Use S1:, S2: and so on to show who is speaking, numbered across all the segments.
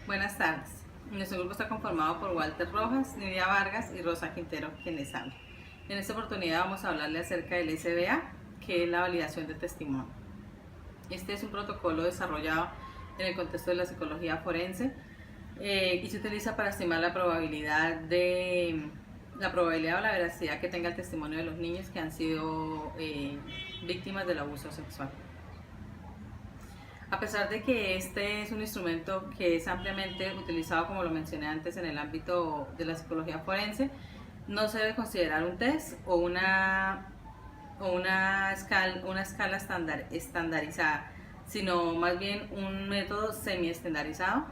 S1: Buenas tardes. Nuestro grupo está conformado por Walter Rojas, Nidia Vargas y Rosa Quintero, quien les habla. En esta oportunidad vamos a hablarle acerca del SBA, que es la validación de testimonio. Este es un protocolo desarrollado en el contexto de la psicología forense y se utiliza para estimar la probabilidad o la veracidad que tenga el testimonio de los niños que han sido víctimas del abuso sexual. A pesar de que este es un instrumento que es ampliamente utilizado, como lo mencioné antes, en el ámbito de la psicología forense, no se debe considerar un test o una escala estandarizada, sino más bien un método semi-estandarizado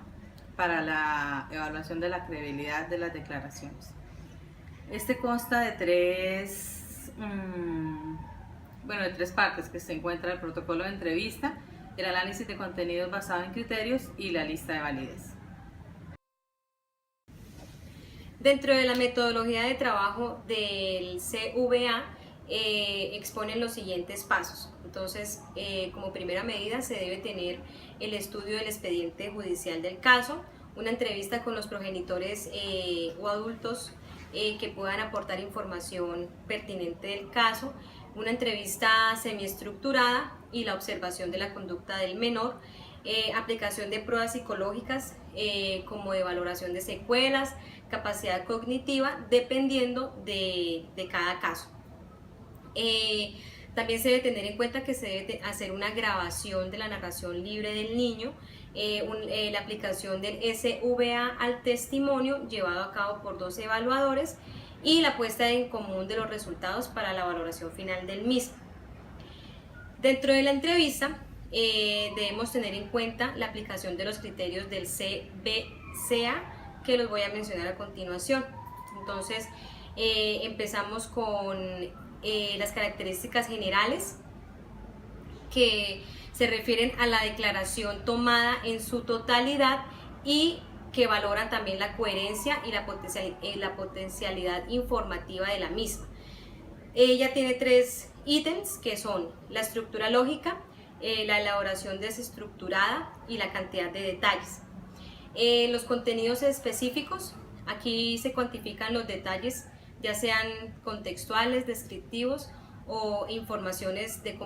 S1: para la evaluación de la credibilidad de las declaraciones. Este consta de tres partes que se encuentra el protocolo de entrevista, el análisis de contenidos basado en criterios y la lista de validez.
S2: Dentro de la metodología de trabajo del CVA exponen los siguientes pasos. Entonces, como primera medida se debe tener el estudio del expediente judicial del caso, una entrevista con los progenitores o adultos que puedan aportar información pertinente del caso, una entrevista semiestructurada y la observación de la conducta del menor, aplicación de pruebas psicológicas como de valoración de secuelas, capacidad cognitiva, dependiendo de cada caso. También se debe tener en cuenta que se debe hacer una grabación de la narración libre del niño, la aplicación del SVA al testimonio llevado a cabo por 2 evaluadores y la puesta en común de los resultados para la valoración final del mismo. Dentro de la entrevista debemos tener en cuenta la aplicación de los criterios del CBCA, que los voy a mencionar a continuación. Entonces empezamos con las características generales, que se refieren a la declaración tomada en su totalidad y que valoran también la coherencia y la potencialidad informativa de la misma. Ella tiene 3 ítems, que son la estructura lógica, la elaboración desestructurada y la cantidad de detalles. Los contenidos específicos, aquí se cuantifican los detalles, ya sean contextuales, descriptivos o informaciones de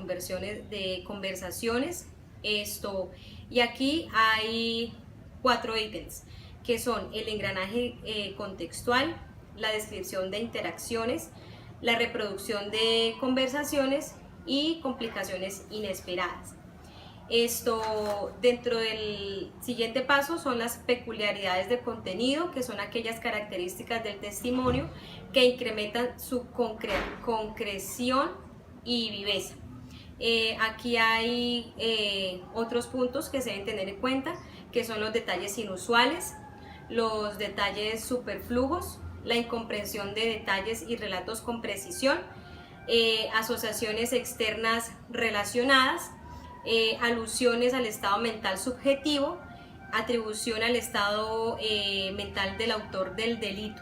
S2: conversaciones. Y aquí hay 4 ítems, que son el engranaje contextual, la descripción de interacciones, la reproducción de conversaciones y complicaciones inesperadas. Dentro del siguiente paso son las peculiaridades de contenido, que son aquellas características del testimonio que incrementan su concreción y viveza. Aquí hay otros puntos que se deben tener en cuenta, que son los detalles inusuales, los detalles superfluos, la incomprensión de detalles y relatos con precisión, asociaciones externas relacionadas, alusiones al estado mental subjetivo, atribución al estado mental del autor del delito.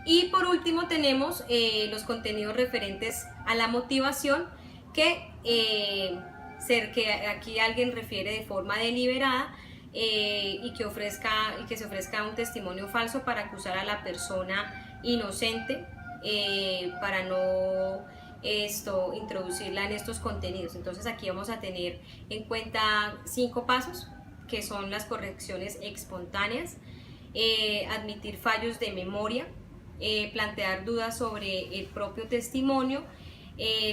S2: Y por último tenemos los contenidos referentes a la motivación, que aquí alguien refiere de forma deliberada y que se ofrezca un testimonio falso para acusar a la persona inocente, para no introducirla en estos contenidos. Entonces aquí vamos a tener en cuenta 5 pasos, que son las correcciones espontáneas, admitir fallos de memoria, plantear dudas sobre el propio testimonio,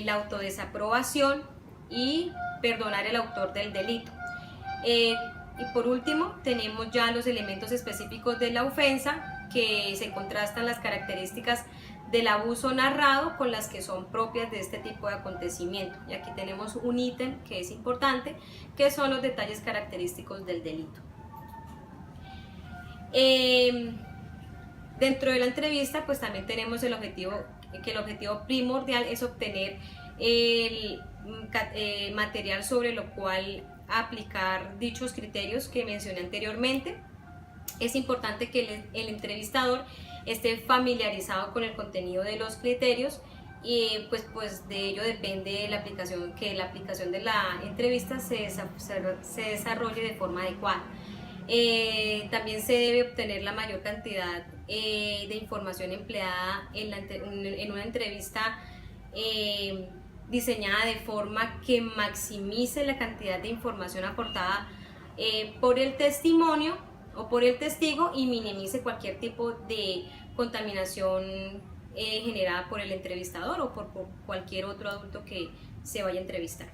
S2: la autodesaprobación y perdonar al autor del delito. Y por último tenemos ya los elementos específicos de la ofensa, que se contrastan las características del abuso narrado con las que son propias de este tipo de acontecimiento. Y aquí tenemos un ítem que es importante, que son los detalles característicos del delito. Dentro de la entrevista pues también tenemos el objetivo primordial es obtener el material sobre lo cual aplicar dichos criterios que mencioné anteriormente. Es importante que el entrevistador esté familiarizado con el contenido de los criterios y pues de ello depende la aplicación de la entrevista se desarrolle de forma adecuada. También se debe obtener la mayor cantidad de información empleada en una entrevista diseñada de forma que maximice la cantidad de información aportada por el testimonio o por el testigo y minimice cualquier tipo de contaminación generada por el entrevistador o por cualquier otro adulto que se vaya a entrevistar.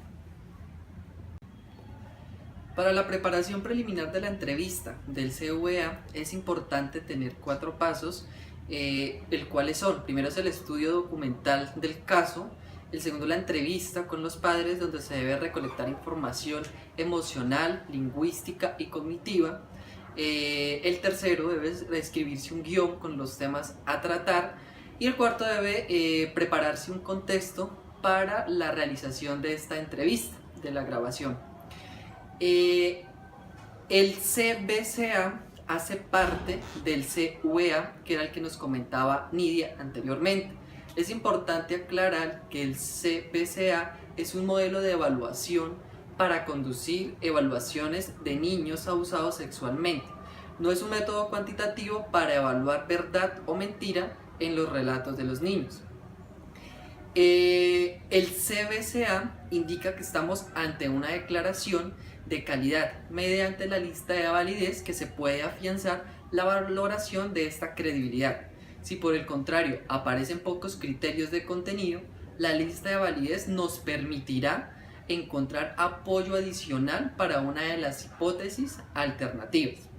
S3: Para la preparación preliminar de la entrevista del CVA es importante tener 4 pasos, el cuales son: primero es el estudio documental del caso, el segundo la entrevista con los padres, donde se debe recolectar información emocional, lingüística y cognitiva, el tercero debe escribirse un guión con los temas a tratar, y el cuarto debe prepararse un contexto para la realización de esta entrevista, de la grabación. El CBCA hace parte del CVA, que era el que nos comentaba Nidia anteriormente. Es importante aclarar que el CBCA es un modelo de evaluación para conducir evaluaciones de niños abusados sexualmente. No es un método cuantitativo para evaluar verdad o mentira en los relatos de los niños. El CBCA indica que estamos ante una declaración de calidad mediante la lista de validez, que se puede afianzar la valoración de esta credibilidad. Si por el contrario aparecen pocos criterios de contenido, la lista de validez nos permitirá encontrar apoyo adicional para una de las hipótesis alternativas.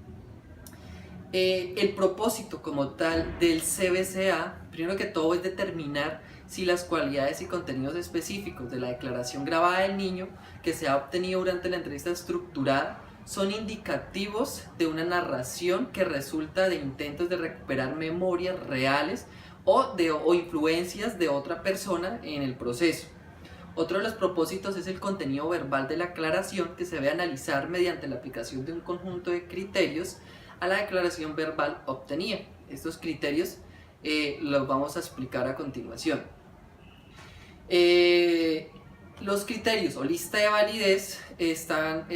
S3: El propósito como tal del CBCA, primero que todo, es determinar si las cualidades y contenidos específicos de la declaración grabada del niño que se ha obtenido durante la entrevista estructurada son indicativos de una narración que resulta de intentos de recuperar memorias reales o influencias de otra persona en el proceso. Otro de los propósitos es el contenido verbal de la aclaración, que se debe analizar mediante la aplicación de un conjunto de criterios a la declaración verbal obtenida. Estos criterios los vamos a explicar a continuación. Los criterios o lista de validez están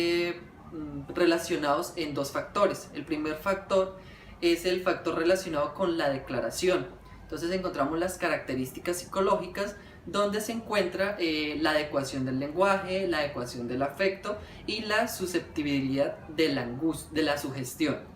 S3: relacionados en 2 factores. El primer factor es el factor relacionado con la declaración. Entonces encontramos las características psicológicas, donde se encuentra la adecuación del lenguaje, la adecuación del afecto y la susceptibilidad de la angustia, de la sugestión.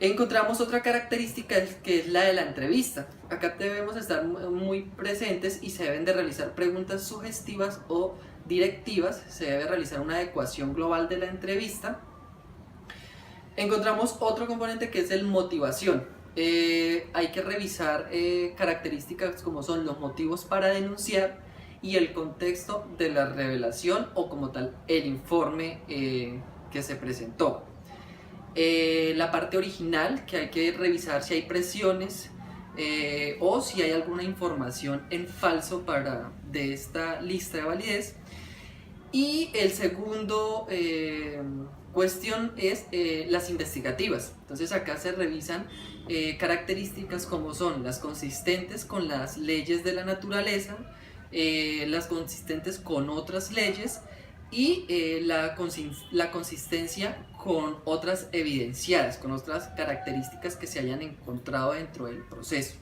S3: Encontramos otra característica, que es la de la entrevista. Acá debemos estar muy presentes y se deben de realizar preguntas sugestivas o directivas. Se debe realizar una adecuación global de la entrevista. Encontramos otro componente, que es el motivación. Hay que revisar características como son los motivos para denunciar y el contexto de la revelación, o como tal el informe que se presentó. La parte original, que hay que revisar si hay presiones o si hay alguna información en falso de esta lista de validez. Y el segundo cuestión es las investigativas. Entonces acá se revisan características como son las consistentes con las leyes de la naturaleza, las consistentes con otras leyes y la consistencia con otras evidenciadas, con otras características que se hayan encontrado dentro del proceso.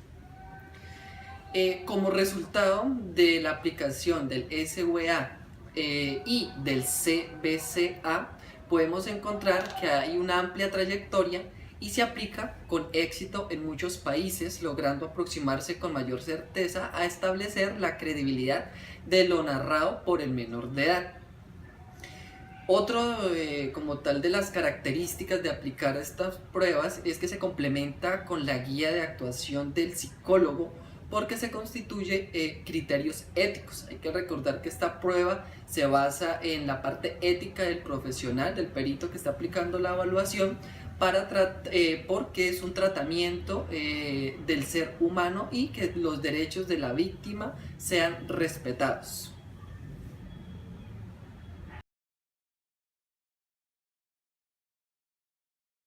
S3: Como resultado de la aplicación del SVA y del CBCA, podemos encontrar que hay una amplia trayectoria y se aplica con éxito en muchos países, logrando aproximarse con mayor certeza a establecer la credibilidad de lo narrado por el menor de edad. Otro como tal de las características de aplicar estas pruebas es que se complementa con la guía de actuación del psicólogo, porque se constituye criterios éticos. Hay que recordar que esta prueba se basa en la parte ética del profesional, del perito que está aplicando la evaluación, porque es un tratamiento del ser humano y que los derechos de la víctima sean respetados.